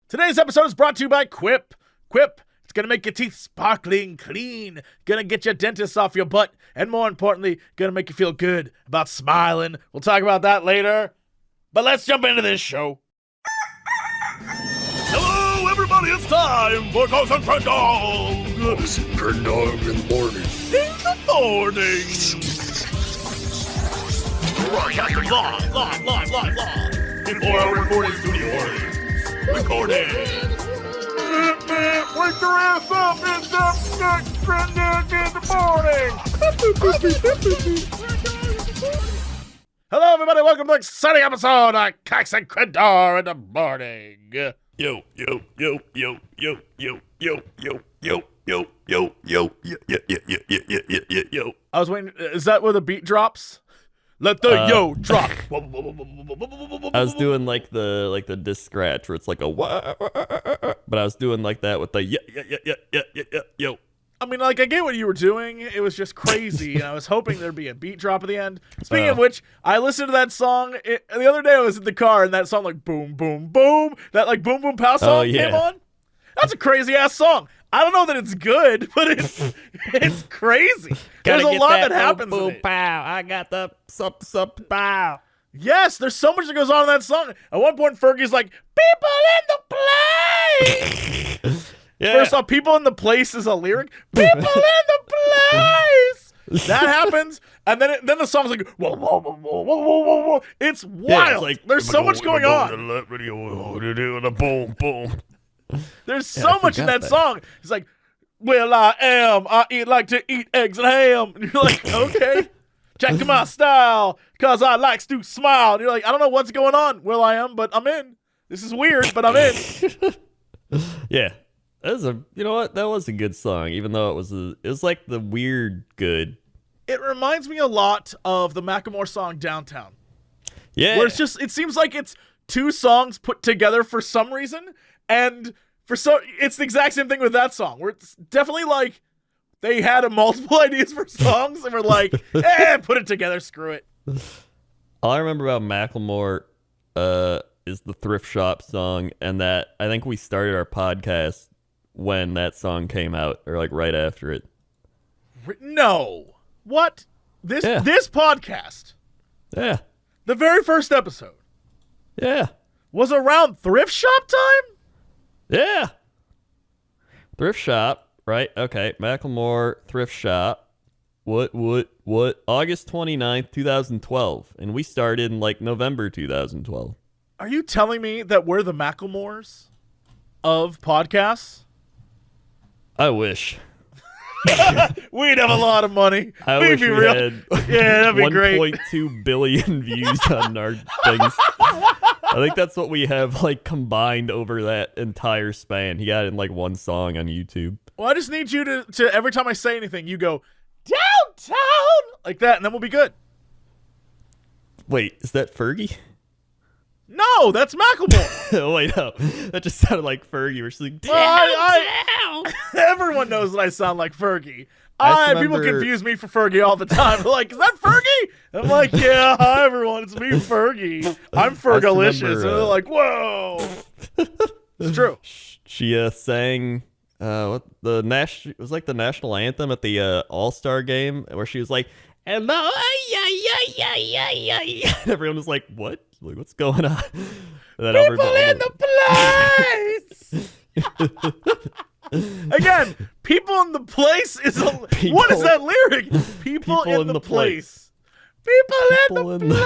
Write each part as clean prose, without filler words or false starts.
Today's episode is brought to you by Quip. Quip, it's gonna make your teeth sparkling clean, gonna get your dentist off your butt, and more importantly, gonna make you feel good about smiling. We'll talk about that later. But let's jump into this show. Hello, everybody, it's time for Ghost and Crendor. Ghost and Crendor in the morning. In the morning. Broadcasting live. Before our recording studio audience. Recording. Wake your ass up, it's up next Crendor in the morning. Hello, everybody. Welcome to an exciting episode of Ghost and Crendor in the morning. Yo. I was waiting. Is that where the beat drops? Let the yo drop. I was doing like the disc scratch where it's like a wah, but I was doing like that with the yo. I mean, like, I get what you were doing. It was just crazy, and I was hoping there'd be a beat drop at the end. Speaking of which, I listened to that song the other day. I was in the car, and that song, like, boom, boom, boom, that, like, boom, boom, pow song came on. That's a crazy-ass song. I don't know that it's good, but it's crazy. There's a lot that happens in it. Pow. I got the sup pow. Yes, there's so much that goes on in that song. At one point, Fergie's like, people in the place. Yeah. First off, people in the place is a lyric. People in the place. That happens, and then the song's like, whoa, whoa, whoa, whoa, whoa, whoa, whoa. It's wild. Yeah, it's like, there's so much going on. Boom. There's so much in that song. It's like, well, I like to eat eggs and ham. And you're like, okay. Check my style, cause I likes to smile. And you're like, I don't know what's going on, Will I Am, but I'm in. This is weird, but I'm in. Yeah. You know what? That was a good song, even though it was like the weird good. It reminds me a lot of the Macklemore song Downtown. Yeah. Where it seems like it's two songs put together for some reason, and it's the exact same thing with that song, where it's definitely like they had multiple ideas for songs and were like, put it together, screw it. All I remember about Macklemore is the Thrift Shop song, and that I think we started our podcast when that song came out, or like right after it. No. What? This podcast. Yeah. The very first episode. Yeah. Was around Thrift Shop time? Yeah. Thrift Shop, right? Okay. Macklemore, Thrift Shop. What? August 29th, 2012. And we started in like November 2012. Are you telling me that we're the Macklemores of podcasts? I wish. We'd have a lot of money. I We'd wish be we real. had Yeah, that'd be great. 1.2 billion views on our things. I think that's what we have like combined over that entire span. He got it in like one song on YouTube. Well, I just need you to every time I say anything, you go, downtown, like that, and then we'll be good. Wait, is that Fergie? No, that's Macklemore. Oh, wait, no. That just sounded like Fergie. We're just like, Well, everyone knows that I sound like Fergie. People confuse me for Fergie all the time. They're like, is that Fergie? I'm like, yeah, hi, everyone. It's me, Fergie. I'm Fergalicious. And they're like, whoa. It's true. She sang it was like the national anthem at the All-Star game where she was like, and everyone was like, what? Like, what's going on? And then People in the place. Again, people in the place is what is that lyric? People in the place. People in the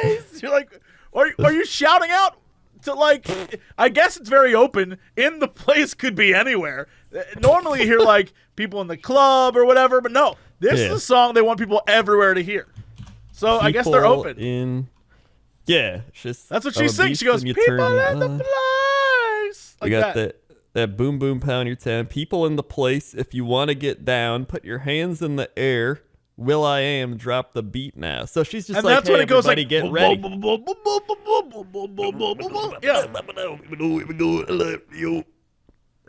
place. You're like, are you shouting out to, like, I guess it's very open. In the place could be anywhere. Normally you hear like people in the club or whatever, but no. This is a song they want people everywhere to hear. So I guess they're open. That's what she sings. She goes, people in the place. Like you got that boom boom pound your town. People in the place. If you want to get down, put your hands in the air. Will I Am drop the beat now? So she's just, and like, that's, hey, when it goes like, get ready.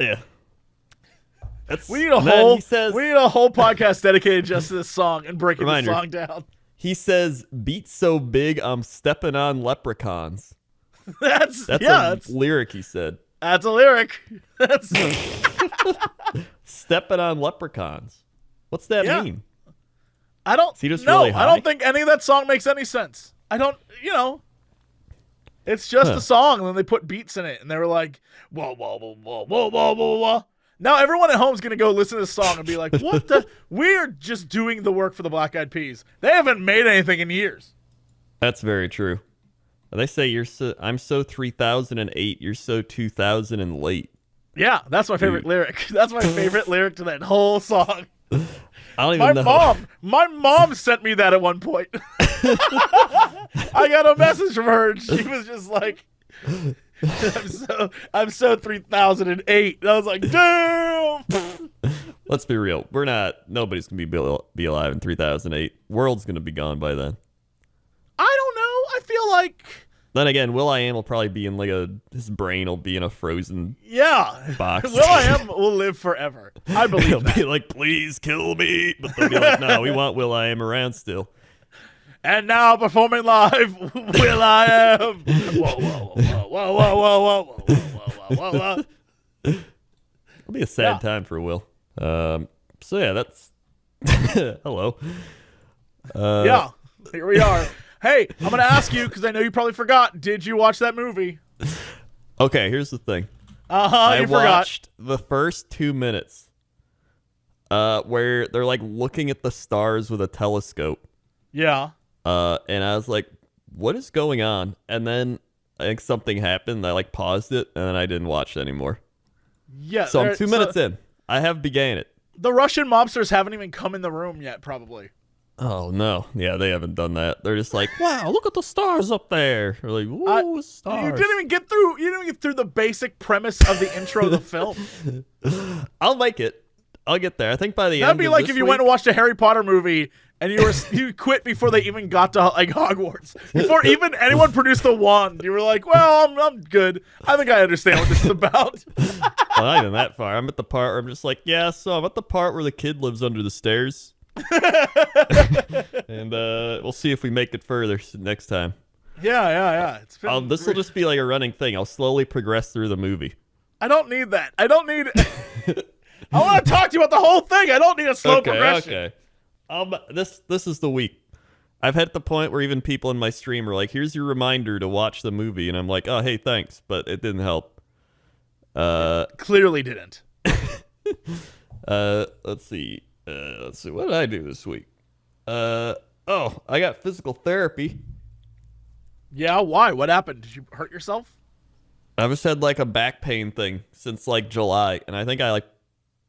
Yeah. We need a whole podcast dedicated just to this song and breaking the song down. He says, beat so big I'm stepping on leprechauns. That's a lyric he said. That's a lyric. That's Stepping on leprechauns. What's that Yeah. mean? I don't Is he just know. really I high? don't think any of that song makes any sense. I don't, it's just a song, and then they put beats in it, and they were like, whoa, whoa, whoa, whoa, whoa, whoa, whoa, whoa. Now everyone at home is going to go listen to this song and be like, what the? We're just doing the work for the Black Eyed Peas. They haven't made anything in years. That's very true. They say I'm so 3008, you're so 2000 and late. Yeah, that's my favorite lyric. That's my favorite lyric to that whole song. I don't even know. My mom sent me that at one point. I got a message from her, and she was just like, I'm so 3008. And I was like, damn. Let's be real. Nobody's going to be alive in 3008. World's going to be gone by then. I don't know. I feel like... Then again, Will.i.am will probably be in his brain will be in a frozen box. Will.i.am will live forever. I believe He'll that. be like, please kill me. But they'll be like, no, we want Will.i.am around still. And now performing live, Will.i.am. Whoa, whoa, whoa, whoa, whoa, whoa, whoa, whoa, whoa, whoa, whoa. It'll be a sad time for Will. So yeah, that's... Hello. Yeah, here we are. Hey, I'm going to ask you, because I know you probably forgot, did you watch that movie? Okay, here's the thing. I watched the first 2 minutes where they're like looking at the stars with a telescope. Yeah. And I was like, what is going on? And then I think something happened. I like paused it, and then I didn't watch it anymore. Yeah. So I'm 2 minutes in. I have began it. The Russian mobsters haven't even come in the room yet, probably. Oh, no. Yeah, they haven't done that. They're just like, wow, look at the stars up there. They're like, whoa, stars. You didn't even get through the basic premise of the intro of the film. I'll make it. I'll get there. I think by the end That'd be of like this if you week, went and watched a Harry Potter movie and you quit before they even got to like Hogwarts. Before even anyone produced the wand, you were like, "Well, I'm good. I think I understand what this is about." Well, not even that far. I'm at the part where I'm just like, yeah, so I'm at the part where the kid lives under the stairs. And we'll see if we make it further next time. Yeah. This will just be like a running thing. I'll slowly progress through the movie. I don't need that. I don't need. I want to talk to you about the whole thing. I don't need a slow progression. Okay. This is the week. I've hit the point where even people in my stream are like, "Here's your reminder to watch the movie," and I'm like, "Oh, hey, thanks," but it didn't help. Clearly didn't. Let's see. What did I do this week? I got physical therapy. Yeah, why? What happened? Did you hurt yourself? I've just had like a back pain thing since like July, and I think I like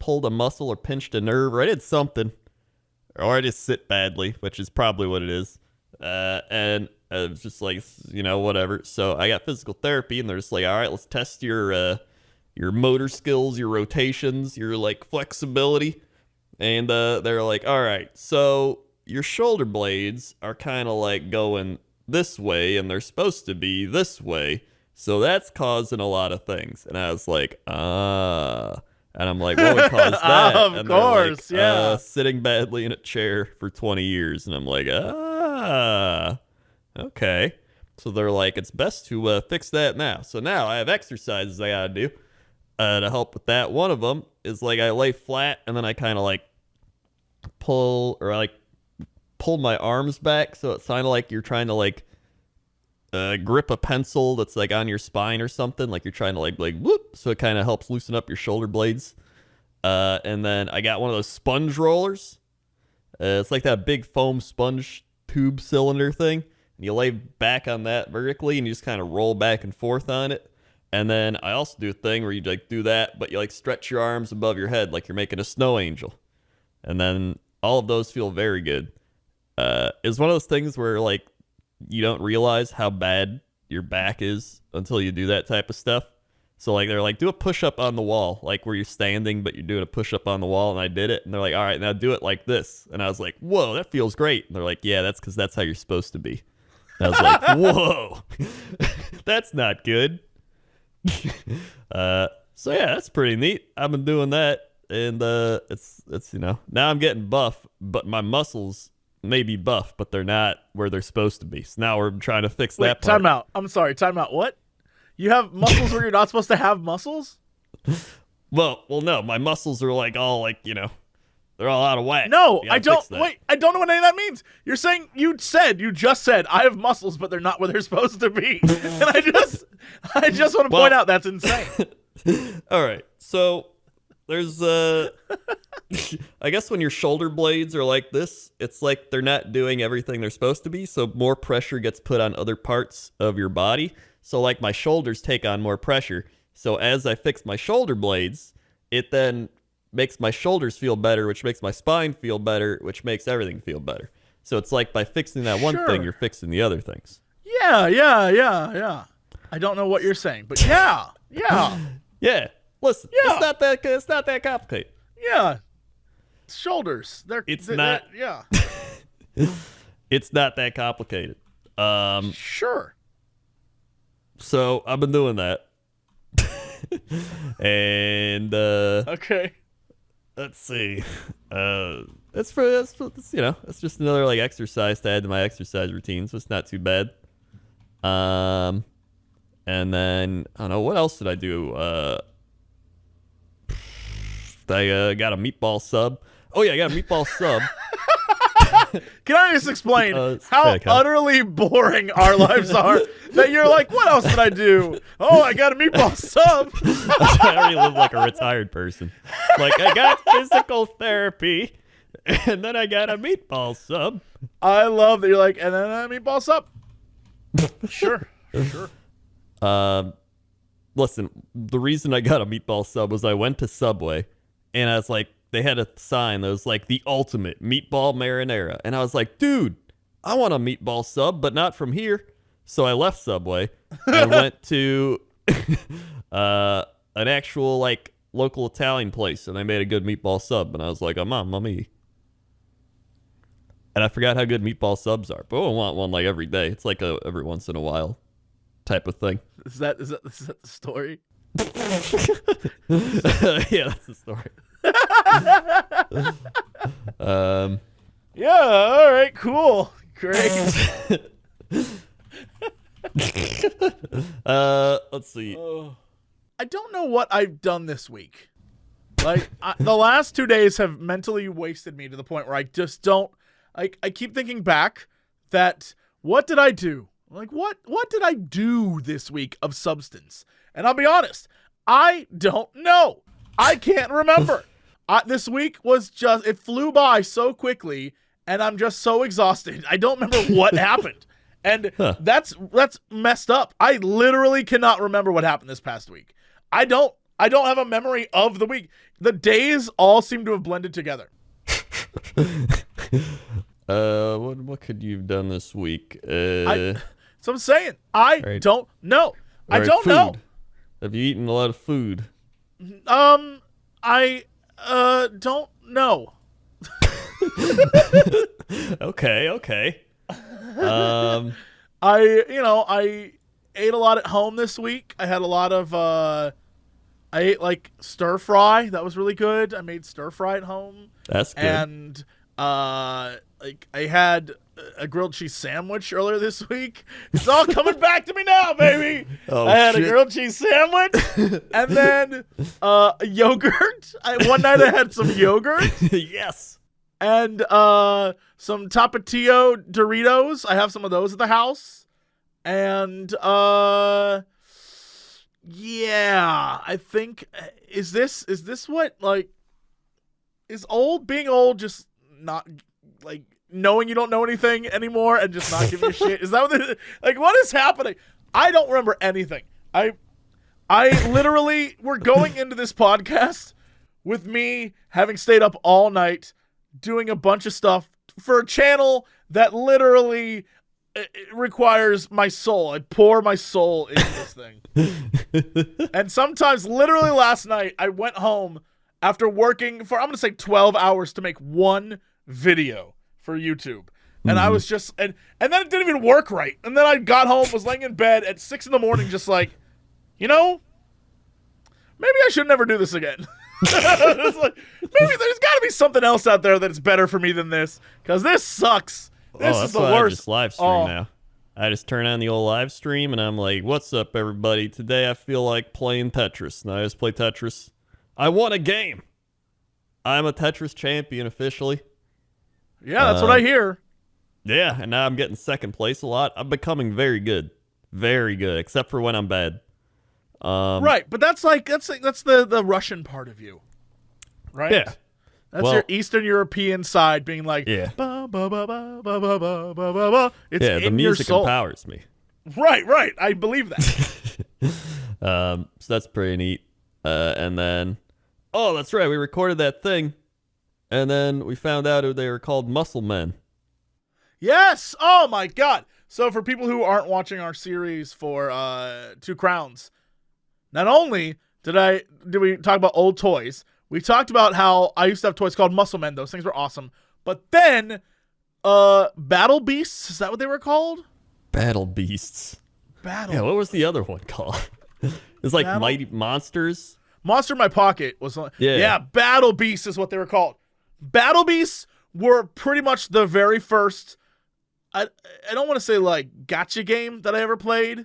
pulled a muscle or pinched a nerve, or I did something, or I just sit badly, which is probably what it is. And it was just like, whatever. So I got physical therapy, and they're just like, all right, let's test your motor skills, your rotations, your like flexibility. And they're like, all right, so your shoulder blades are kind of like going this way, and they're supposed to be this way. So that's causing a lot of things. And I was like, And I'm like, what would cause that? Of course, like, yeah. Sitting badly in a chair for 20 years. And I'm like, okay. So they're like, it's best to fix that now. So now I have exercises I gotta do to help with that. One of them is like I lay flat, and then I kind of like pull my arms back, so it's kind of like you're trying to like grip a pencil that's like on your spine or something, like you're trying to like whoop, so it kind of helps loosen up your shoulder blades. And then I got one of those sponge rollers. It's like that big foam sponge tube cylinder thing, and you lay back on that vertically, and you just kind of roll back and forth on it. And then I also do a thing where you like do that, but you like stretch your arms above your head like you're making a snow angel. And then all of those feel very good. It's one of those things where like you don't realize how bad your back is until you do that type of stuff. So like they're like, do a push-up on the wall, like where you're standing, but you're doing a push-up on the wall, and I did it. And they're like, all right, now do it like this. And I was like, whoa, that feels great. And they're like, yeah, that's because that's how you're supposed to be. And I was like, whoa, that's not good. So yeah, that's pretty neat. I've been doing that, and it's now I'm getting buff, but my muscles may be buff, but they're not where they're supposed to be. So now we're trying to fix that part. Time out. I'm sorry, time out. What? You have muscles where you're not supposed to have muscles? Well, no. My muscles are like all like they're all out of whack. No, You I gotta fix don't. that. Wait, I don't know what any of that means. You're saying you just said I have muscles, but they're not where they're supposed to be. And I just want to point out that's insane. All right, so there's I guess when your shoulder blades are like this, it's like they're not doing everything they're supposed to be, so more pressure gets put on other parts of your body. So like my shoulders take on more pressure. So as I fix my shoulder blades, it then makes my shoulders feel better, which makes my spine feel better, which makes everything feel better. So it's like by fixing that one thing, you're fixing the other things. Yeah. I don't know what you're saying, but yeah. Yeah. Listen, Yeah. it's not that complicated. Yeah. Shoulders. Not. Yeah. It's not that complicated. Sure. So I've been doing that. And Okay. let's see. It's just another like exercise to add to my exercise routine, so it's not too bad. And then I don't know what else did I do. I got a meatball sub. Oh yeah, I got a meatball sub. Can I just explain how okay. utterly boring our lives are? That you're like, what else did I do? Oh, I got a meatball sub. I already live like a retired person. Like I got physical therapy, and then I got a meatball sub. I love that you're like, and then a meatball sub. Sure. Listen, the reason I got a meatball sub was I went to Subway, and I was like, they had a sign that was like the ultimate meatball marinara. And I was like, dude, I want a meatball sub, but not from here. So I left Subway and went to an actual like local Italian place, and they made a good meatball sub. And I was like, mommy. And I forgot how good meatball subs are, but I want one like every day. It's like a every once in a while type of thing. Is that the story? Yeah, that's the story. Yeah, all right, cool. Great. Let's see. I don't know what I've done this week. Like, the last 2 days have mentally wasted me to the point where I just don't. I keep thinking back that what did I do? Like, what did I do this week of substance? And I'll be honest, I don't know. I can't remember. This week was just, it flew by so quickly, and I'm just so exhausted. I don't remember what happened. And that's messed up. I literally cannot remember what happened this past week. I don't have a memory of the week. The days all seem to have blended together. What could you have done this week? So I'm saying, I right. don't know. I Right, don't food. know. Have you eaten a lot of food? I don't know. Okay. I ate a lot at home this week. I had a lot of I ate like stir fry. That was really good. I made stir fry at home. That's good. And like I had a grilled cheese sandwich earlier this week. It's all coming back to me now, baby. I had a grilled cheese sandwich and then yogurt. One night I had some yogurt. Yes. And some Tapatio Doritos. I have some of those at the house. And yeah, I think is this what like is being old just not like knowing you don't know anything anymore and just not giving a shit? Is that what is happening? I don't remember anything. I literally we're going into this podcast with me having stayed up all night doing a bunch of stuff for a channel that literally it requires my soul. I pour my soul into this thing. And sometimes, literally last night, I went home after working for, I'm going to say 12 hours to make one video for YouTube. And I was just, and then it didn't even work right. And then I got home, was laying in bed at 6 a.m, just like, maybe I should never do this again. It's like, maybe there's got to be something else out there that's better for me than this, because this sucks. This is the worst. I just live stream now. I just turn on the old live stream and I'm like, what's up, everybody? Today I feel like playing Tetris. And I just play Tetris. I won a game. I'm a Tetris champion officially. Yeah, that's what I hear. Yeah, and now I'm getting second place a lot. I'm becoming very good. Very good, except for when I'm bad. Right, but that's the Russian part of you. Right? Yeah. That's your Eastern European side being like, yeah. Ba, ba, ba, ba, ba, ba, ba, ba, ba, ba. It's yeah, in the music your soul. empowers me. Right. I believe that. So that's pretty neat. And then, oh, that's right, we recorded that thing, and then we found out they were called Muscle Men. Yes! Oh my god! So for people who aren't watching our series for 2 Crowns, not only did we talk about old toys, we talked about how I used to have toys called Muscle Men. Those things were awesome. But then, Battle Beasts, is that what they were called? Battle Beasts. Yeah, what was the other one called? It's like Mighty Monsters. Monster in My Pocket was yeah. Battle Beasts is what they were called. Battle Beasts were pretty much the very first, I don't want to say like gotcha game that I ever played,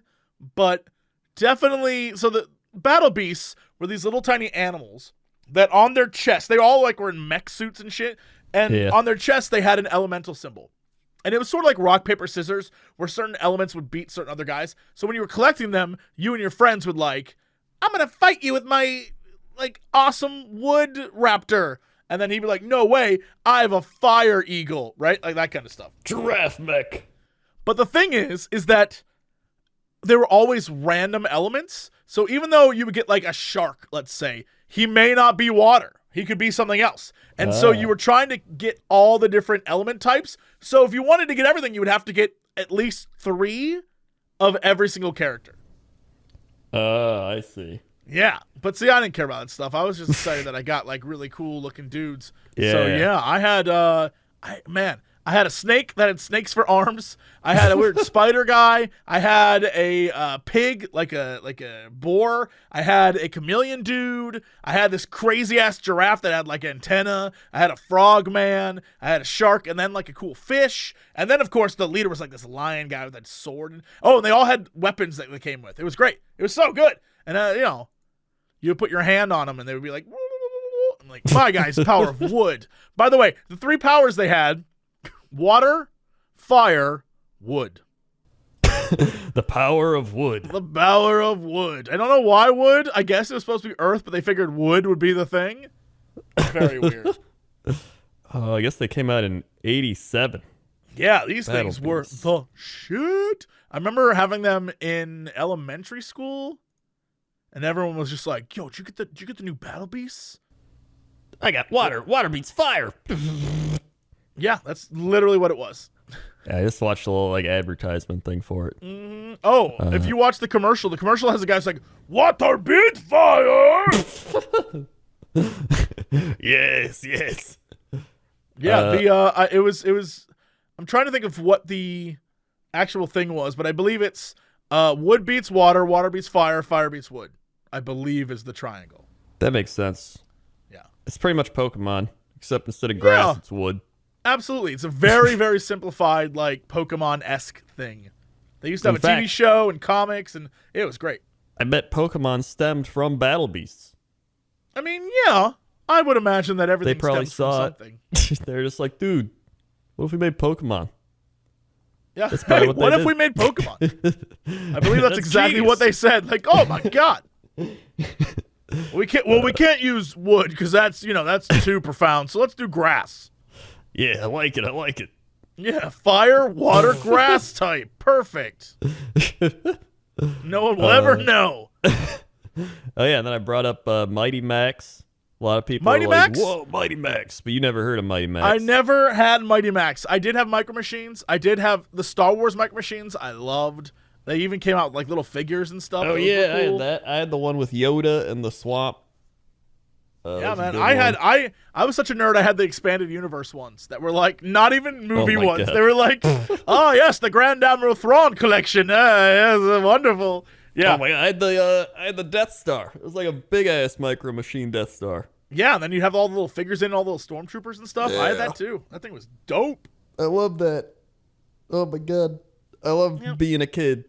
but definitely, so the Battle Beasts were these little tiny animals that on their chest, they all like were in mech suits and shit, and on their chest they had an elemental symbol. And it was sort of like rock, paper, scissors, where certain elements would beat certain other guys. So when you were collecting them, you and your friends would like, I'm going to fight you with my like awesome wood raptor. And then he'd be like, no way, I have a fire eagle, right? Like that kind of stuff. Giraffe mech. But the thing is that there were always random elements. So even though you would get like a shark, let's say, he may not be water. He could be something else. And so you were trying to get all the different element types. So if you wanted to get everything, you would have to get at least 3 of every single character. I see. Yeah. But see, I didn't care about that stuff. I was just excited that I got like really cool looking dudes. Yeah. So yeah, I had I had a snake that had snakes for arms. I had a weird spider guy. I had a pig, like a boar. I had a chameleon dude. I had this crazy ass giraffe that had like antenna. I had a frog man. I had a shark, and then like a cool fish. And then of course the leader was like this lion guy with that sword. And they all had weapons that they came with. It was great. It was so good. And you would put your hand on them, and they would be like, I'm like, my guy's power of wood. By the way, the 3 powers they had. Water, fire, wood. The power of wood. The power of wood. I don't know why wood. I guess it was supposed to be earth, but they figured wood would be the thing. Very weird. I guess they came out in 87. Yeah, these things were the shit. I remember having them in elementary school, and everyone was just like, yo, did you get the new Battle Beasts? I got water. Water beats fire. Yeah, that's literally what it was. Yeah, I just watched a little like advertisement thing for it. Mm-hmm. Oh, if you watch the commercial has a guy who's like, water beats fire. Yes. Yeah, it was. I'm trying to think of what the actual thing was, but I believe it's wood beats water, water beats fire, fire beats wood. I believe is the triangle. That makes sense. Yeah, it's pretty much Pokemon, except instead of grass, it's wood. Absolutely. It's a very, very simplified, like, Pokemon-esque thing. They used to have a TV show and comics, and it was great. I bet Pokemon stemmed from Battle Beasts. I mean, yeah. I would imagine that everything they probably stems saw from something. They're just like, dude, what if we made Pokemon? Yeah. That's probably what if we made Pokemon? I believe that's exactly what they said. Like, oh, my God. We can't use wood because that's too profound. So let's do grass. Yeah, I like it. Yeah, fire, water, grass type. Perfect. No one will ever know. Oh, yeah, and then I brought up Mighty Max. A lot of people Mighty are like, Max? whoa, Mighty Max. But you never heard of Mighty Max. I never had Mighty Max. I did have Micro Machines. I did have the Star Wars Micro Machines. I loved. They even came out with like little figures and stuff. Oh, yeah, cool. I had that. I had the one with Yoda and the swamp. Yeah, man. I was such a nerd. I had the expanded universe ones that were like not even movie ones. God. They were like, oh yes, the Grand Admiral Thrawn collection. Yes, wonderful. Yeah. Oh my God, I had the Death Star. It was like a big ass Micro Machine Death Star. Yeah, and then you'd have all the little figures in, all the little stormtroopers and stuff. Yeah. I had that too. That thing was dope. I love that. Oh my God. I love being a kid.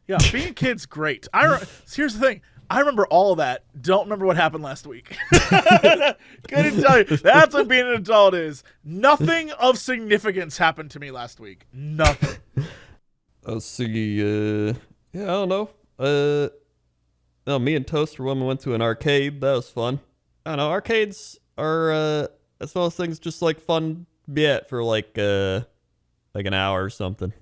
Yeah, being a kid's great. Here's the thing. I remember all of that. Don't remember what happened last week. Couldn't tell you. That's what being an adult is. Nothing of significance happened to me last week. Nothing. Let's see. Yeah, I don't know. No, me and Toaster Woman went to an arcade. That was fun. I don't know. Arcades are that's one of those things just like fun to be at for like an hour or something.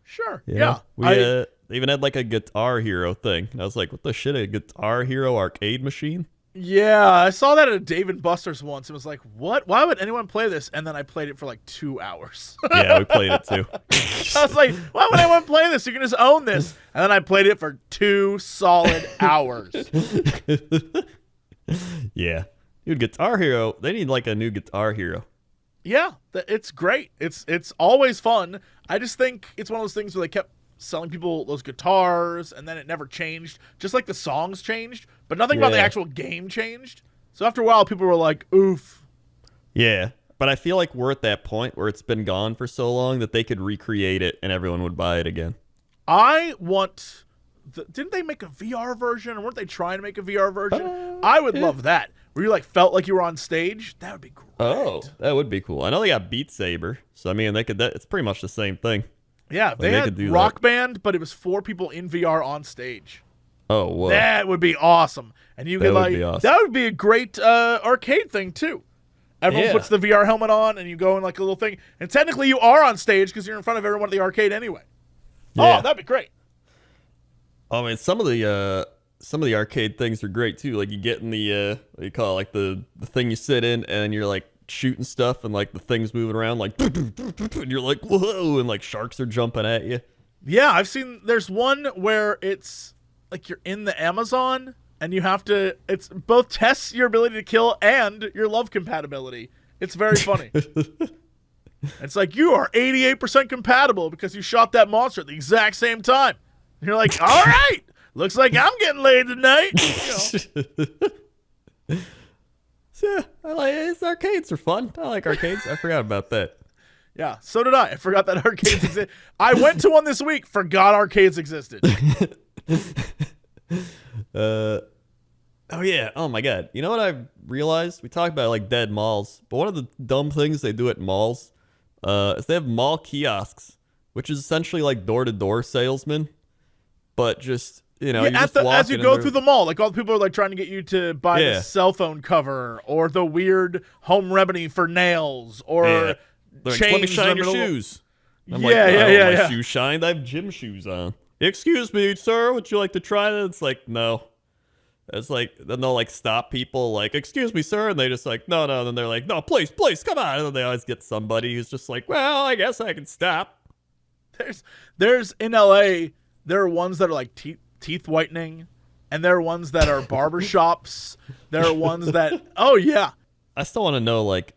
Sure. You yeah. know? They even had like a Guitar Hero thing. And I was like, what the shit, a Guitar Hero arcade machine? Yeah, I saw that at a Dave & Buster's once. It was like, what? Why would anyone play this? And then I played it for like 2 hours. Yeah, we played it too. I was like, why would anyone play this? You can just own this. And then I played it for 2 solid hours. Yeah. Dude, Guitar Hero, they need like a new Guitar Hero. Yeah, it's great. It's always fun. I just think it's one of those things where they kept selling people those guitars and then it never changed. Just like the songs changed, but nothing about the actual game changed. So after a while, people were like, oof. Yeah, but I feel like we're at that point where it's been gone for so long that they could recreate it and everyone would buy it again. Didn't they make a VR version? Or weren't they trying to make a VR version? I would love that. Where you like felt like you were on stage. That would be great. Oh, that would be cool. I know they got Beat Saber, so I mean, it's pretty much the same thing. Yeah, like they had Rock Band, but it was 4 people in VR on stage. Oh, whoa. That would be awesome. And you could that would be a great arcade thing too. Everyone puts the VR helmet on and you go in like a little thing. And technically you are on stage because you're in front of everyone at the arcade anyway. Yeah. Oh, that'd be great. I mean, some of the arcade things are great too. Like you get in the what do you call it? Like the thing you sit in and you're like shooting stuff and like the thing's moving around like and you're like whoa and like sharks are jumping at you. Yeah, I've seen there's one where it's like you're in the Amazon and you have to it's both tests your ability to kill and your love compatibility. It's very funny. It's like you are 88% compatible because you shot that monster at the exact same time. And you're like, all right, looks like I'm getting laid tonight. You know. Yeah, arcades are fun. I like arcades. I forgot about that. Yeah, so did I. I forgot that arcades existed. I went to one this week, forgot arcades existed. Oh yeah. Oh my god. You know what I realized? We talked about like dead malls, but one of the dumb things they do at malls is they have mall kiosks, which is essentially like door-to-door salesmen, but just as you go through the mall, like all the people are like trying to get you to buy the cell phone cover or the weird home remedy for nails or like, let me shine your shoes. I'm my shoes shined. I have gym shoes on. Excuse me, sir. Would you like to try that? It's like no. It's like then they'll like stop people like, excuse me, sir, and they just like no. Then they're like, no, please, come on. And then they always get somebody who's just like, well, I guess I can stop. There's in LA, there are ones that are like teeth whitening, and there are ones that are barber shops. There are ones that I still want to know like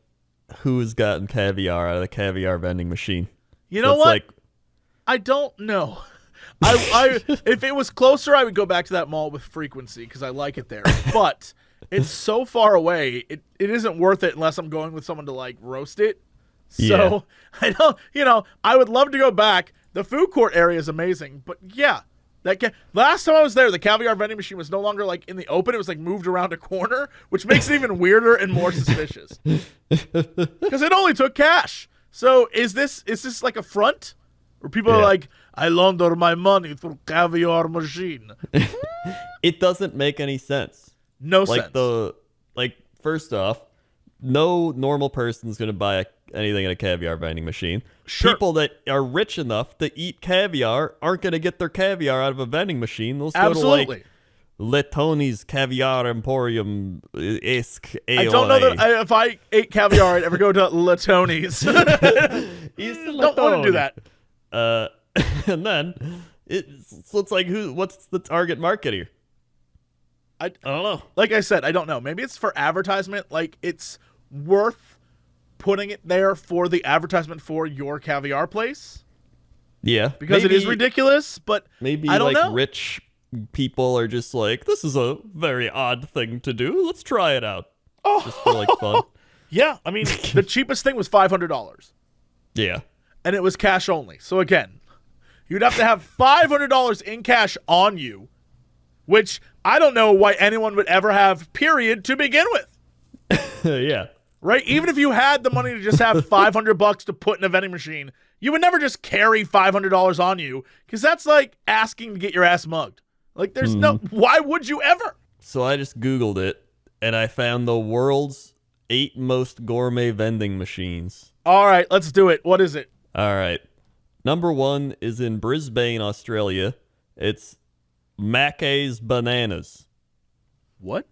who's gotten caviar out of the caviar vending machine. You know what? Like, I don't know. I if it was closer, I would go back to that mall with frequency because I like it there. But it's so far away, it isn't worth it unless I'm going with someone to like roast it. So I don't, I would love to go back. The food court area is amazing, but yeah. Last time I was there, the caviar vending machine was no longer like in the open. It was like moved around a corner, which makes it even weirder and more suspicious. Because it only took cash. So is this like a front? Where people are like, I launder my money through caviar machine. It doesn't make any sense. No sense. First off, no normal person's going to buy anything at a caviar vending machine. Sure. People that are rich enough to eat caviar aren't going to get their caviar out of a vending machine. They'll go to like Letoni's Caviar Emporium esque AOA. I don't know that if I ate caviar, I'd ever go to Letoni's. Don't want to do that. And then it's like what's the target market here? I don't know. Like I said, I don't know. Maybe it's for advertisement. Like it's worth putting it there for the advertisement for your caviar place. Yeah. Because it is ridiculous, but maybe I don't know. Rich people are just like, this is a very odd thing to do. Let's try it out. Oh. Just for like fun. Yeah. I mean, the cheapest thing was $500. Yeah. And it was cash only. So again, You'd have to have $500 in cash on you, which I don't know why anyone would ever have, period, to begin with. Yeah. Right? Even if you had the money to just have $500 to put in a vending machine, you would never just carry $500 on you, because that's like asking to get your ass mugged. Like, there's why would you ever? So I just Googled it, and I found the world's 8 most gourmet vending machines. All right, let's do it. What is it? All right. Number 1 is in Brisbane, Australia. It's Mackay's Bananas. What?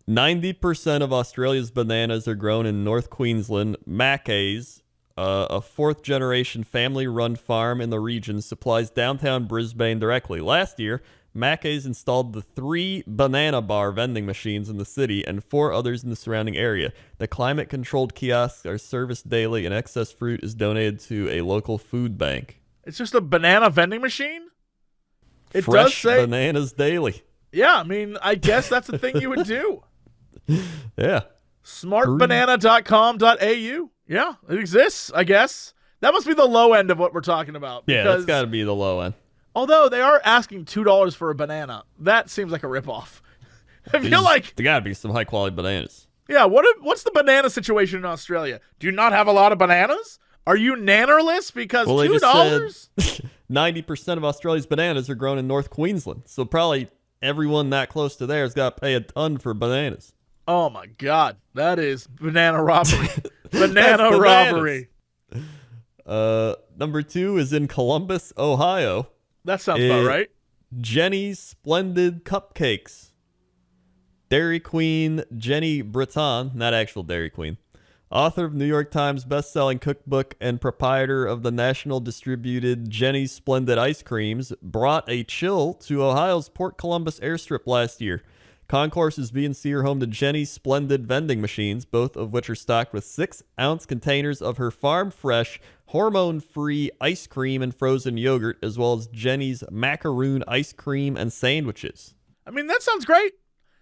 90% of Australia's bananas are grown in North Queensland. Mackay's, a fourth-generation family-run farm in the region, supplies downtown Brisbane directly. Last year, Mackay's installed the 3 banana bar vending machines in the city and 4 others in the surrounding area. The climate-controlled kiosks are serviced daily, and excess fruit is donated to a local food bank. It's just a banana vending machine? It Fresh does say bananas daily. Yeah, I mean, I guess that's the thing you would do. Yeah. Smartbanana.com.au. Yeah, it exists, I guess. That must be the low end of what we're talking about. Yeah, that's got to be the low end. Although they are asking $2 for a banana. That seems like a ripoff. I feel like there got to be some high-quality bananas. Yeah, what's the banana situation in Australia? Do you not have a lot of bananas? Are you nannerless? Because well, $2? 90% of Australia's bananas are grown in North Queensland. So probably everyone that close to there has got to pay a ton for bananas. Oh, my God. That is banana robbery. Banana robbery. Number 2 is in Columbus, Ohio. That sounds about right. Jenny's Splendid Cupcakes. Dairy Queen Jenny Breton, not actual Dairy Queen, author of New York Times best-selling cookbook and proprietor of the national distributed Jenny's Splendid Ice Creams, brought a chill to Ohio's Port Columbus airstrip last year. Concourse's B and C are home to Jenny's Splendid vending machines, both of which are stocked with 6-ounce containers of her farm-fresh, hormone-free ice cream and frozen yogurt, as well as Jenny's macaroon ice cream and sandwiches. I mean, that sounds great.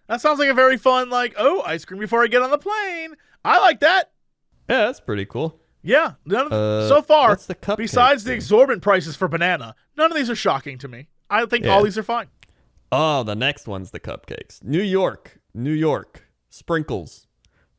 That sounds like a very fun, ice cream before I get on the plane. I like that. Yeah, that's pretty cool. Yeah. So far, what's the cupcake besides the thing? Exorbitant prices for banana, none of these are shocking to me. I think all these are fine. Oh, the next one's the cupcakes. New York, Sprinkles.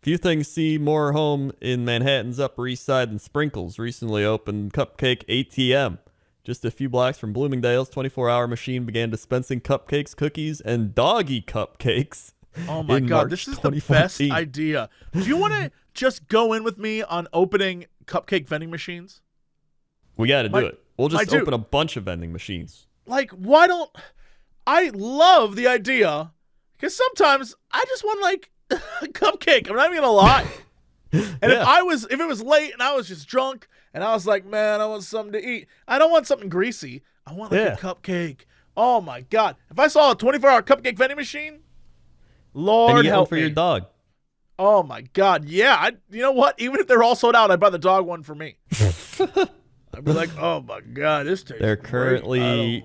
Few things see more home in Manhattan's Upper East Side than Sprinkles. Recently opened Cupcake ATM. Just a few blocks from Bloomingdale's, 24-hour machine began dispensing cupcakes, cookies, and doggy cupcakes. Oh my God, March this is the best idea. Do you want to just go in with me on opening cupcake vending machines? We got to do it. We'll just open a bunch of vending machines. Why don't... I love the idea, because sometimes I just want, a cupcake. I'm not even going to lie. And if it was late and I was just drunk and I was like, man, I want something to eat. I don't want something greasy. I want a cupcake. Oh my God. If I saw a 24-hour cupcake vending machine, Lord help for me. your dog. Oh my God. Yeah. You know what? Even if they're all sold out, I'd buy the dog one for me. I'd be like, oh my God, this tastes They're currently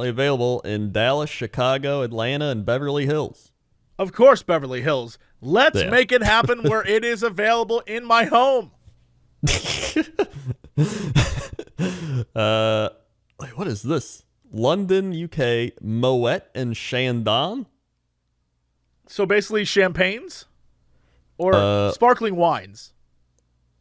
available in Dallas, Chicago, Atlanta, and Beverly Hills. Of course, Beverly Hills. Let's make it happen where it is available in my home. What is this? London, UK, Moet and Chandon? So basically champagnes? Or sparkling wines?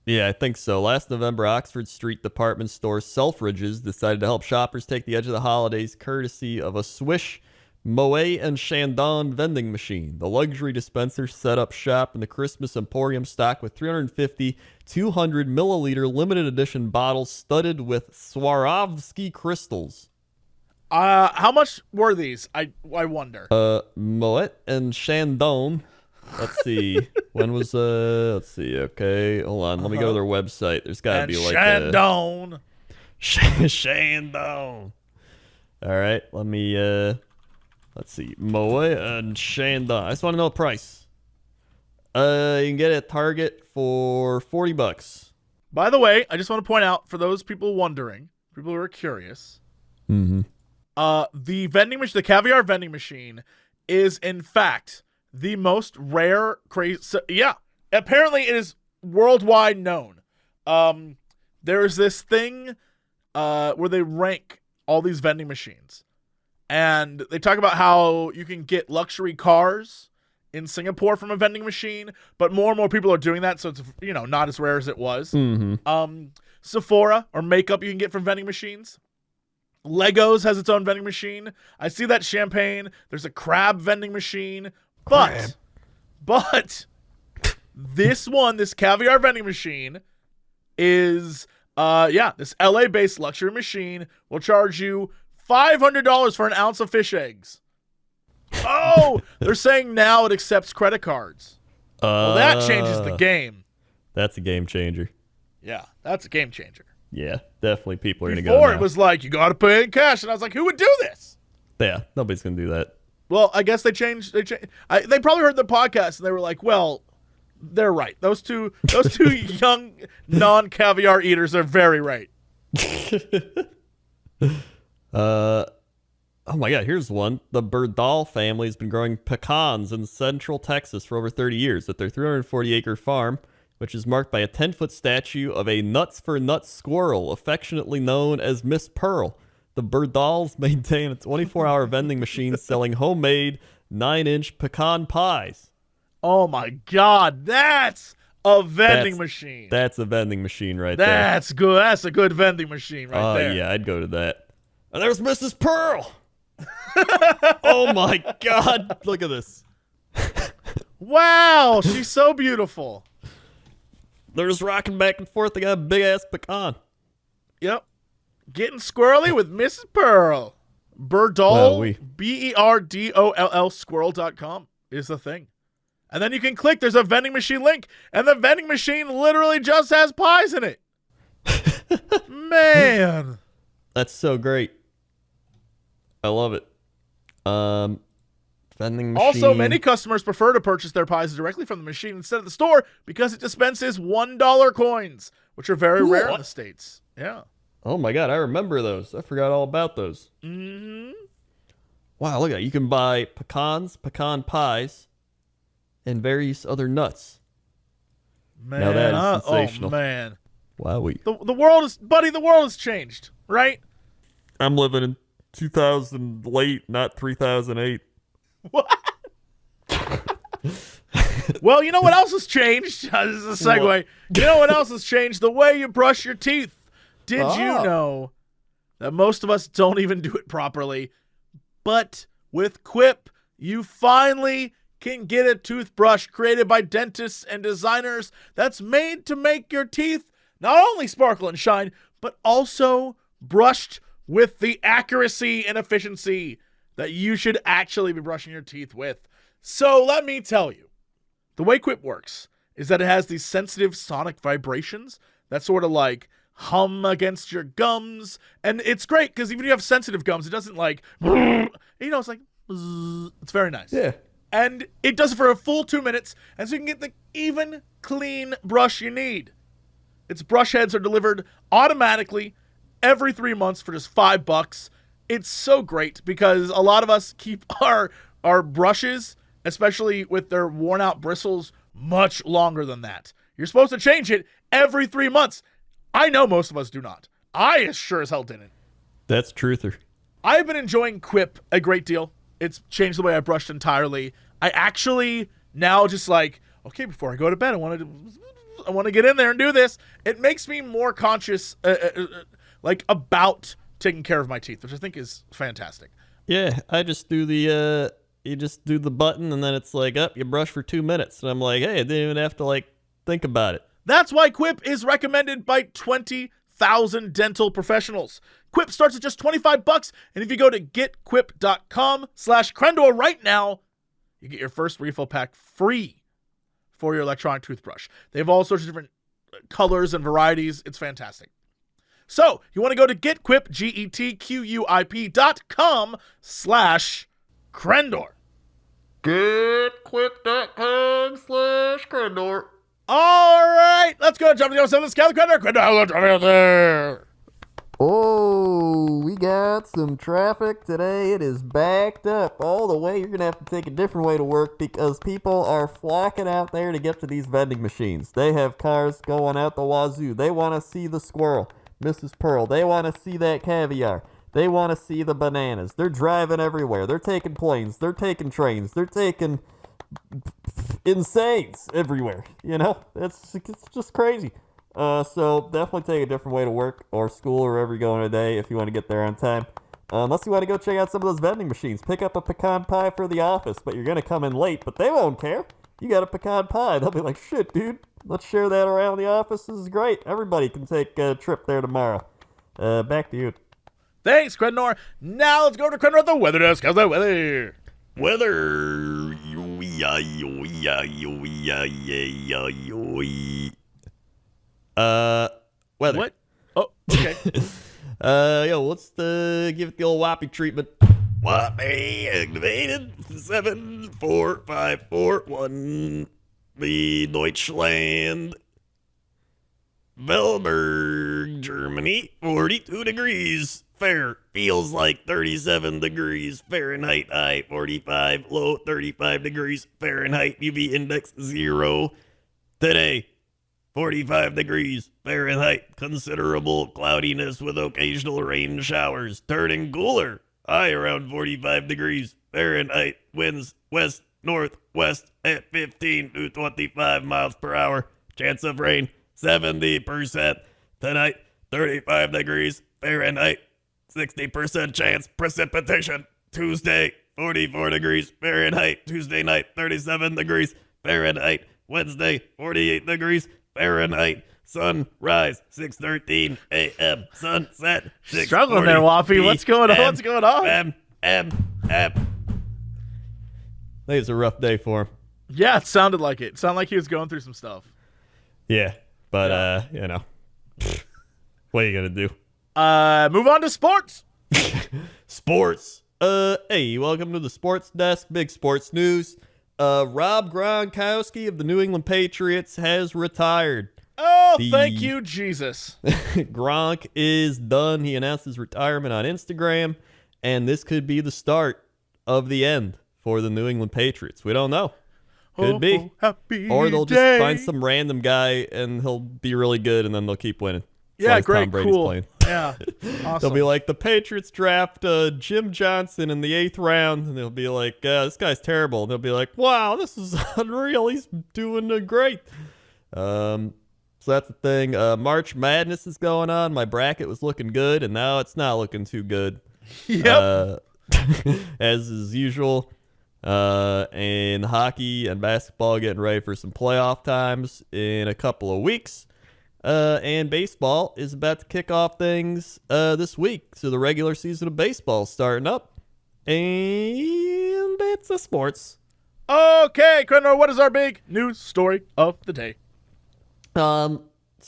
Yeah, I think so. Last November, Oxford Street department store Selfridges decided to help shoppers take the edge of the holidays courtesy of a Swish Moet and Chandon vending machine. The luxury dispenser set up shop in the Christmas Emporium stocked with 350 200-milliliter limited edition bottles studded with Swarovski crystals. How much were these? I wonder. Moet and Chandon. Let's see. When was let's see. Okay, hold on. Let me go to their website. There's got to be Chandon. Chandon. All right. Let me let's see. Moet and Chandon. I just want to know the price. You can get it at Target for $40. By the way, I just want to point out for those people wondering, people who are curious. Mm-hmm. The caviar vending machine is in fact the most rare, crazy. Yeah, apparently it is worldwide known. There's this thing where they rank all these vending machines. And they talk about how you can get luxury cars in Singapore from a vending machine, but more and more people are doing that, so it's, not as rare as it was. Mm-hmm. Sephora or makeup you can get from vending machines. Legos has its own vending machine. I see that champagne. There's a crab vending machine. But this caviar vending machine is, this LA-based luxury machine will charge you $500 for an ounce of fish eggs. Oh, they're saying now it accepts credit cards. Well, that changes the game. That's a game changer. Yeah, that's a game changer. Yeah, definitely people are going to go Before now. it was like, you got to pay in cash. And I was like, who would do this? Yeah, nobody's going to do that. Well, I guess they changed. They probably heard the podcast and they were like, well, they're right. Those two young non-caviar eaters are very right. Oh my God, here's one. The Burdall family has been growing pecans in central Texas for over 30 years at their 340-acre farm, which is marked by a 10-foot statue of a nuts for nuts squirrel, affectionately known as Miss Pearl. The Burdalls maintain a 24-hour vending machine selling homemade 9-inch pecan pies. Oh my God, that's a vending machine. That's a vending machine right there. That's good. That's a good vending machine right there. Oh, yeah, I'd go to that. And there's Mrs. Pearl. Oh my God, look at this. Wow, she's so beautiful. They're just rocking back and forth. They got a big-ass pecan. Yep. Getting squirrely with Mrs. Pearl. Berdoll, BERDOLL squirrel.com is the thing. And then you can click. There's a vending machine link. And the vending machine literally just has pies in it. Man. That's so great. I love it. Vending machine. Also, many customers prefer to purchase their pies directly from the machine instead of the store because it dispenses $1 coins, which are very rare in the States. Yeah. Oh my God, I remember those. I forgot all about those. Mm-hmm. Wow, look at that. You can buy pecans, pecan pies, and various other nuts. Man, now that is sensational. Oh man. Wowie. The world has changed, right? I'm living in 2000 late, not 3008. What? Well, you know what else has changed? This is a segue. What? You know what else has changed? The way you brush your teeth. Did you know that most of us don't even do it properly? But with Quip, you finally can get a toothbrush created by dentists and designers that's made to make your teeth not only sparkle and shine, but also brushed with the accuracy and efficiency that you should actually be brushing your teeth with. So let me tell you, the way Quip works is that it has these sensitive sonic vibrations that sort of like hum against your gums. And it's great because even if you have sensitive gums, it doesn't like, it's like, it's very nice. Yeah. And it does it for a full 2 minutes, and so you can get the even, clean brush you need. Its brush heads are delivered automatically every 3 months for just $5. It's so great because a lot of us keep our brushes, especially with their worn out bristles, much longer than that. You're supposed to change it every 3 months. I know most of us do not. I sure as hell didn't. That's truther. I've been enjoying Quip a great deal. It's changed the way I brushed entirely. I actually now just like, okay, before I go to bed, I want to get in there and do this. It makes me more conscious, about taking care of my teeth, which I think is fantastic. Yeah, I just do you just do the button and then it's like, you brush for 2 minutes. And I'm like, hey, I didn't even have to think about it. That's why Quip is recommended by 20,000 dental professionals. Quip starts at just $25, and if you go to getquip.com/Crendor right now, you get your first refill pack free for your electronic toothbrush. They have all sorts of different colors and varieties. It's fantastic. So you want to go to getquip, getquip.com/Crendor. Getquip.com/Crendor. All right, let's go. Jump to the 7th scale. Crendor, there. Oh, we got some traffic today. It is backed up all the way. You're going to have to take a different way to work because people are flocking out there to get to these vending machines. They have cars going out the wazoo. They want to see the squirrel. Mrs. Pearl. They want to see that caviar. They want to see the bananas. They're driving everywhere. They're taking planes. They're taking trains. They're taking insanes everywhere. You know, it's just crazy. So definitely take a different way to work or school or wherever you're going today if you want to get there on time. Unless you want to go check out some of those vending machines. Pick up a pecan pie for the office, but you're going to come in late, but they won't care. You got a pecan pie. They'll be like, shit, dude. Let's share that around the office. This is great. Everybody can take a trip there tomorrow. Back to you. Thanks, Crendor. Now let's go to Crendor at the weather desk. How's that weather? Weather. Weather. What? Oh, okay. Let's give it the old whoppy treatment. Whoppy activated 74541. The Deutschland. Velberg, Germany, 42 degrees. Fair. Feels like 37 degrees Fahrenheit. High 45, low 35 degrees Fahrenheit. UV index 0. Today, 45 degrees Fahrenheit. Considerable cloudiness with occasional rain showers. Turning cooler. High around 45 degrees Fahrenheit. Winds west northwest at 15 to 25 miles per hour. Chance of rain 70%. Tonight, 35 degrees Fahrenheit. 60% chance precipitation. Tuesday, 44 degrees Fahrenheit. Tuesday night, 37 degrees Fahrenheit. Wednesday, 48 degrees Fahrenheit. Sunrise, 6:13 a.m. Sunset, 6:40 Struggling there, Wappy. What's going on? What's going on? I think it's a rough day for him. Yeah, it sounded like it. It sounded like he was going through some stuff. Yeah, but, what are you going to do? Move on to sports. Sports. Hey, welcome to the sports desk. Big sports news. Rob Gronkowski of the New England Patriots has retired. Oh, thank you, Jesus. Gronk is done. He announced his retirement on Instagram, and this could be the start of the end for the New England Patriots. We don't know. Could be. Happy or they'll day. just find some random guy, and he'll be really good, and then they'll keep winning. Yeah, As great, Tom Brady's cool. playing. Yeah, awesome. They'll be like, the Patriots draft Jim Johnson in the 8th round, and they'll be like, this guy's terrible. And they'll be like, wow, this is unreal. He's doing great. So that's the thing. March Madness is going on. My bracket was looking good, and now it's not looking too good. Yep. As is usual. And hockey and basketball getting ready for some playoff times in a couple of weeks. And baseball is about to kick off things this week. So the regular season of baseball is starting up. And it's a sports. Okay, Crendor, what is our big news story of the day? So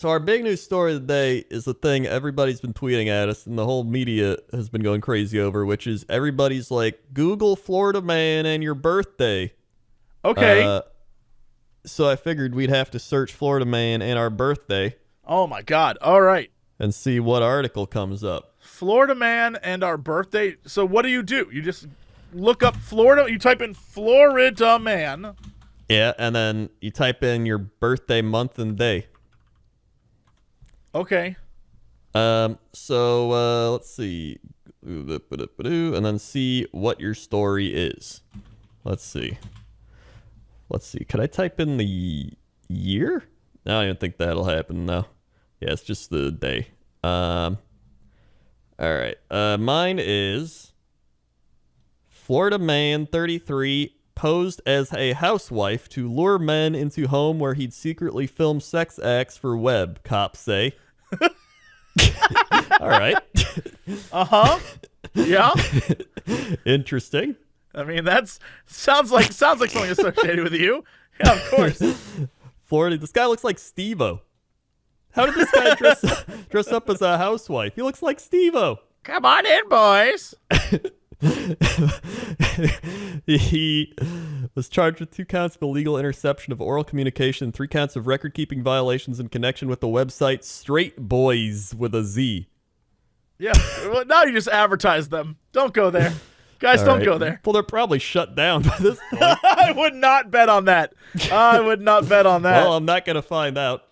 our big news story of the day is the thing everybody's been tweeting at us and the whole media has been going crazy over, which is everybody's like, Google Florida man and your birthday. Okay. So I figured we'd have to search Florida man and our birthday. Oh, my God. All right. And see what article comes up. Florida man and our birthday. So what do? You just look up Florida. You type in Florida man. Yeah, and then you type in your birthday month and day. Okay. So let's see. And then see what your story is. Let's see. Could I type in the year? No, I don't think that'll happen, no. Yeah, it's just the day. All right. Mine is Florida man 33 posed as a housewife to lure men into home where he'd secretly film sex acts for web, cops say. All right. Uh-huh. Yeah. Interesting. I mean, that sounds like something associated with you. Yeah, of course. Florida. This guy looks like Steve-O. How did this guy dress up as a housewife? He looks like Steve-O. Come on in, boys. He was charged with 2 counts of illegal interception of oral communication, 3 counts of record-keeping violations in connection with the website Straight Boys with a Z. Yeah. Well, now you just advertise them. Don't go there. Guys, don't go there. Well, they're probably shut down by this point. I would not bet on that. Well, I'm not going to find out.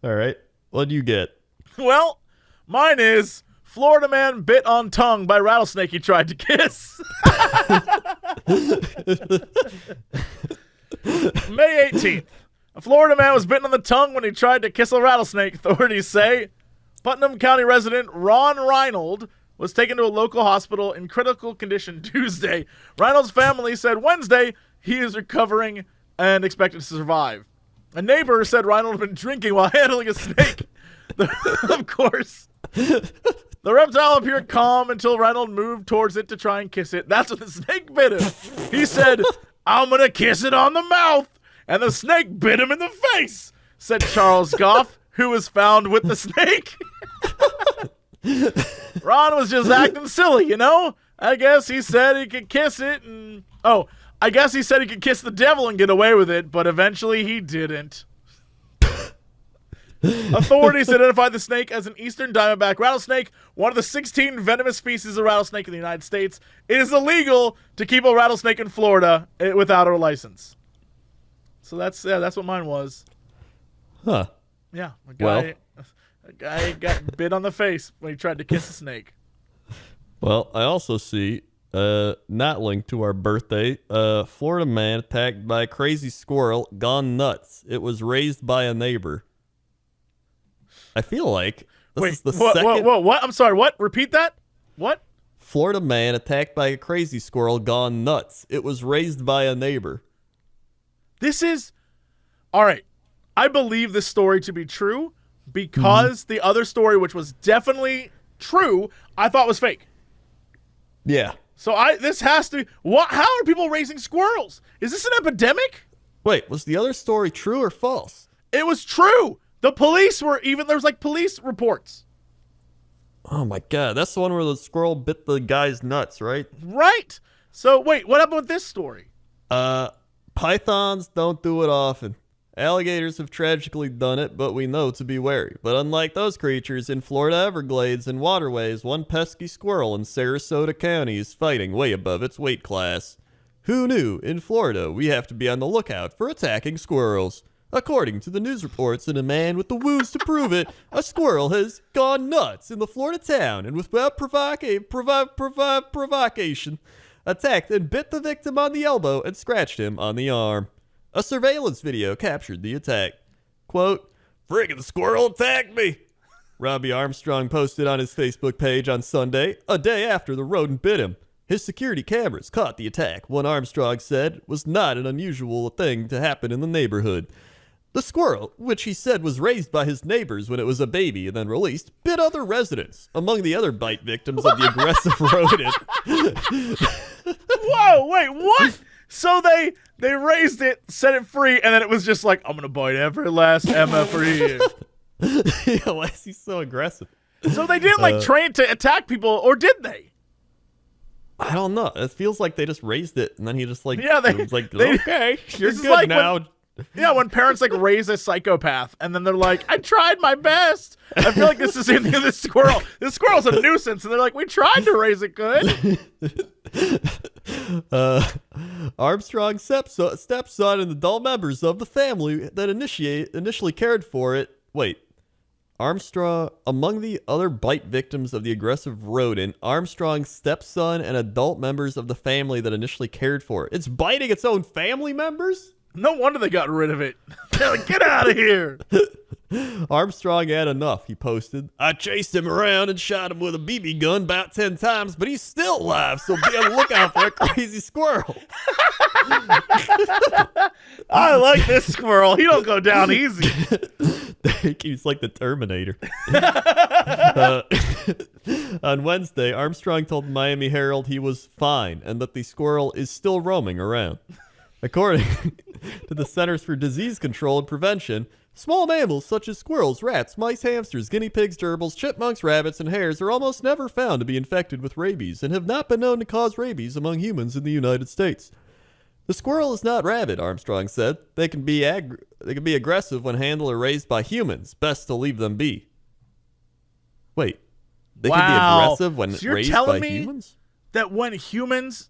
All right. What do you get? Well, mine is Florida man bit on tongue by rattlesnake he tried to kiss. May 18th. A Florida man was bitten on the tongue when he tried to kiss a rattlesnake, authorities say. Putnam County resident Ron Reinold was taken to a local hospital in critical condition Tuesday. Reinold's family said Wednesday he is recovering and expected to survive. A neighbor said Reinold had been drinking while handling a snake. Of course. The reptile appeared calm until Reinold moved towards it to try and kiss it. That's when the snake bit him. He said, "I'm going to kiss it on the mouth." And the snake bit him in the face, said Charles Goff, who was found with the snake. Ron was just acting silly, you know? I guess he said he could kiss it and... Oh, I guess he said he could kiss the devil and get away with it, but eventually he didn't. Authorities identified the snake as an eastern diamondback rattlesnake, one of the 16 venomous species of rattlesnake in the United States. It is illegal to keep a rattlesnake in Florida without a license. So that's what mine was. Huh. Yeah, a guy got bit on the face when he tried to kiss a snake. Well, I also see, not linked to our birthday, Florida man attacked by a crazy squirrel gone nuts. It was raised by a neighbor. I feel like this is the second... What? I'm sorry, what? Repeat that? What? Florida man attacked by a crazy squirrel gone nuts. It was raised by a neighbor. This is... All right. I believe this story to be true because the other story, which was definitely true, I thought was fake. Yeah. So this has to... How are people raising squirrels? Is this an epidemic? Wait, was the other story true or false? It was true. The police were even... There's like police reports. Oh my god, that's the one where the squirrel bit the guy's nuts, right? Right. So wait, what happened with this story? Pythons don't do it often. Alligators have tragically done it, but we know to be wary. But unlike those creatures in Florida Everglades and waterways, one pesky squirrel in Sarasota County is fighting way above its weight class. Who knew? In Florida, we have to be on the lookout for attacking squirrels. According to the news reports and a man with the woos to prove it, a squirrel has gone nuts in the Florida town and without provocation, attacked and bit the victim on the elbow and scratched him on the arm. A surveillance video captured the attack. Quote, "Friggin' squirrel attacked me," Robbie Armstrong posted on his Facebook page on Sunday, a day after the rodent bit him. His security cameras caught the attack, one Armstrong said was not an unusual thing to happen in the neighborhood. The squirrel, which he said was raised by his neighbors when it was a baby and then released, bit other residents, among the other bite victims of the aggressive rodent. Whoa, wait, what? So they raised it, set it free, and then it was just like, I'm going to bite every last Emma for you. Yeah, why is he so aggressive? So they didn't train to attack people, or did they? I don't know. It feels like they just raised it, and then he just was like, they okay, you're this is good like now. When parents raise a psychopath, and then they're like, I tried my best. I feel like this is the same thing with this squirrel. This squirrel's a nuisance, and they're like, we tried to raise it good. Armstrong's stepson and adult members of the family that initially cared for it. Wait. Armstrong, among the other bite victims of the aggressive rodent, Armstrong's stepson and adult members of the family that initially cared for it. It's biting its own family members? No wonder they got rid of it. They're like, get out of here. Armstrong had enough, he posted. "I chased him around and shot him with a BB gun about 10 times, but he's still alive, so be on the lookout for a crazy squirrel." I like this squirrel. He don't go down easy. He's like the Terminator. On Wednesday, Armstrong told the Miami Herald he was fine and that the squirrel is still roaming around. According to the Centers for Disease Control and Prevention, small mammals such as squirrels, rats, mice, hamsters, guinea pigs, gerbils, chipmunks, rabbits, and hares are almost never found to be infected with rabies and have not been known to cause rabies among humans in the United States. The squirrel is not rabid, Armstrong said. They can be aggressive when handled or raised by humans. Best to leave them be. Wait, they can be aggressive when raised by humans? That when humans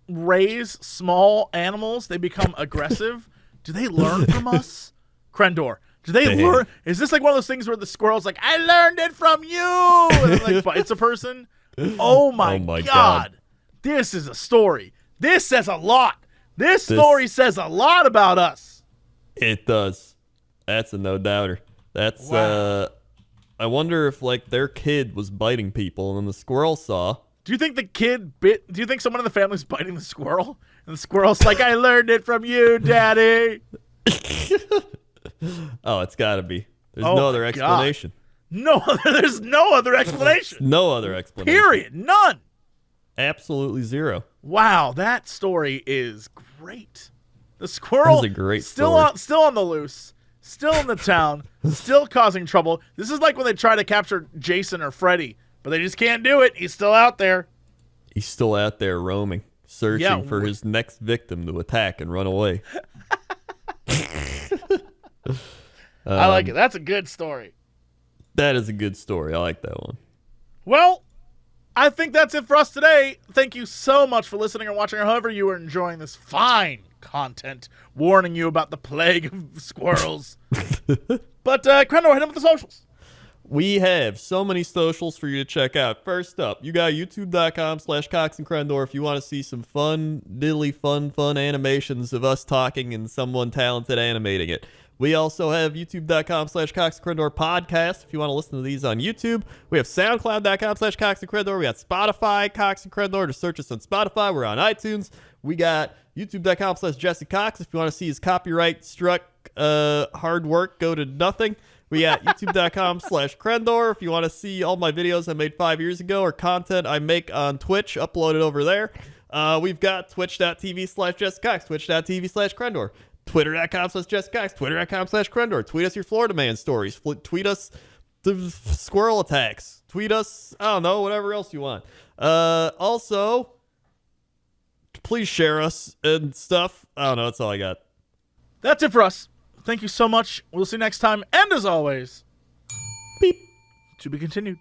raise small animals, they become aggressive? Do they learn from us? Crendor, Do they learn? Is this like one of those things where the squirrel's like, I learned it from you, and then like bites a person? Oh my God. This is a story. This says a lot. This story says a lot about us. It does. That's a no-doubter. That's, I wonder if, like, their kid was biting people, and then the squirrel saw. Do you think the kid bit? Do you think someone in the family's biting the squirrel? And the squirrel's like, I learned it from you, Daddy. Oh, it's got to be. There's no other explanation. There's no other explanation. No other explanation. Period. None. Absolutely zero. Wow, that story is great. The squirrel is a great still on the loose, still in the town, still causing trouble. This is like when they try to capture Jason or Freddy, but they just can't do it. He's still out there. He's still out there roaming, searching for his next victim to attack and run away. I like it. That's a good story. That is a good story. I like that one. Well, I think that's it for us today. Thank you so much for listening or watching, or however you are enjoying this fine content, warning you about the plague of squirrels. But, Crendor, hit him with the socials. We have so many socials for you to check out. First up, you got youtube.com/Cox and Crendor if you want to see some fun animations of us talking and someone talented animating it. We also have youtube.com/Cox and Crendor podcast if you want to listen to these on YouTube. We have soundcloud.com/Cox and Crendor. We got Spotify, Cox and Crendor, to search us on Spotify. We're on iTunes. We got youtube.com/Jesse Cox if you want to see his copyright struck hard work go to nothing. We got youtube.com/Crendor if you want to see all my videos I made 5 years ago or content I make on Twitch uploaded over there. We've got twitch.tv/Jesse Cox, twitch.tv/Crendor. Twitter.com/Jesse Cox, Twitter.com/Crendor. Tweet us your Florida Man stories. Tweet us the squirrel attacks. Tweet us, I don't know, whatever else you want. Also, please share us and stuff. I don't know, that's all I got. That's it for us. Thank you so much. We'll see you next time. And as always, beep. To be continued.